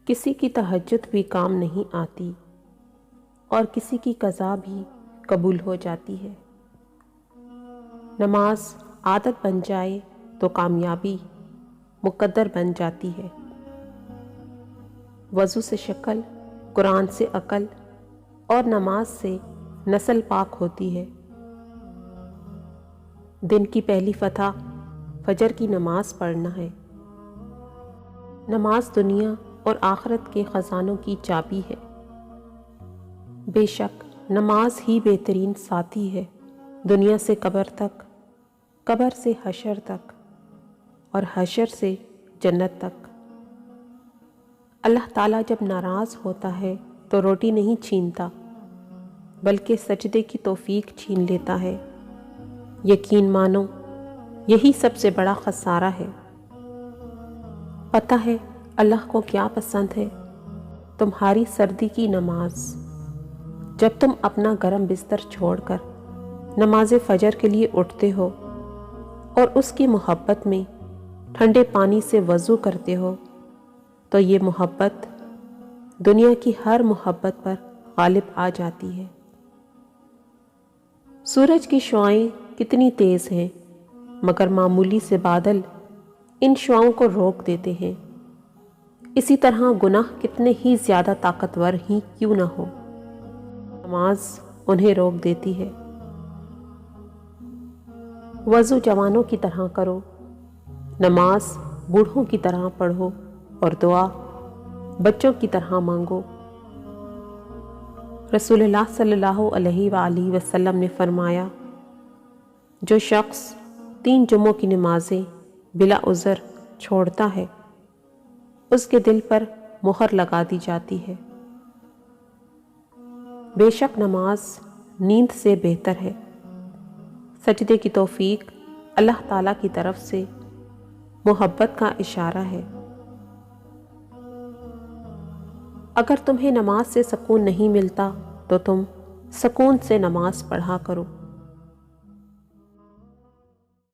کسی کی تہجد بھی کام نہیں آتی اور کسی کی قضا بھی قبول ہو جاتی ہے۔ نماز عادت بن جائے تو کامیابی مقدر بن جاتی ہے۔ وضو سے شکل، قرآن سے عقل اور نماز سے نسل پاک ہوتی ہے۔ دن کی پہلی فتح فجر کی نماز پڑھنا ہے۔ نماز دنیا اور آخرت کے خزانوں کی چابی ہے۔ بے شک نماز ہی بہترین ساتھی ہے، دنیا سے قبر تک، قبر سے حشر تک اور حشر سے جنت تک۔ اللہ تعالیٰ جب ناراض ہوتا ہے تو روٹی نہیں چھینتا بلکہ سجدے کی توفیق چھین لیتا ہے۔ یقین مانو یہی سب سے بڑا خسارہ ہے۔ پتہ ہے اللہ کو کیا پسند ہے؟ تمہاری سردی کی نماز۔ جب تم اپنا گرم بستر چھوڑ کر نماز فجر کے لیے اٹھتے ہو اور اس کی محبت میں ٹھنڈے پانی سے وضو کرتے ہو تو یہ محبت دنیا کی ہر محبت پر غالب آ جاتی ہے۔ سورج کی شعاعیں کتنی تیز ہیں مگر معمولی سے بادل ان شعاؤں کو روک دیتے ہیں۔ اسی طرح گناہ کتنے ہی زیادہ طاقتور ہی کیوں نہ ہو، نماز انہیں روک دیتی ہے۔ وضو جوانوں کی طرح کرو، نماز بوڑھوں کی طرح پڑھو اور دعا بچوں کی طرح مانگو۔ رسول اللہ صلی اللہ علیہ وآلہ وسلم نے فرمایا، جو شخص 3 جمعوں کی نمازیں بلا عذر چھوڑتا ہے اس کے دل پر مہر لگا دی جاتی ہے۔ بے شک نماز نیند سے بہتر ہے۔ سجدے کی توفیق اللہ تعالیٰ کی طرف سے محبت کا اشارہ ہے۔ اگر تمہیں نماز سے سکون نہیں ملتا تو تم سکون سے نماز پڑھا کرو۔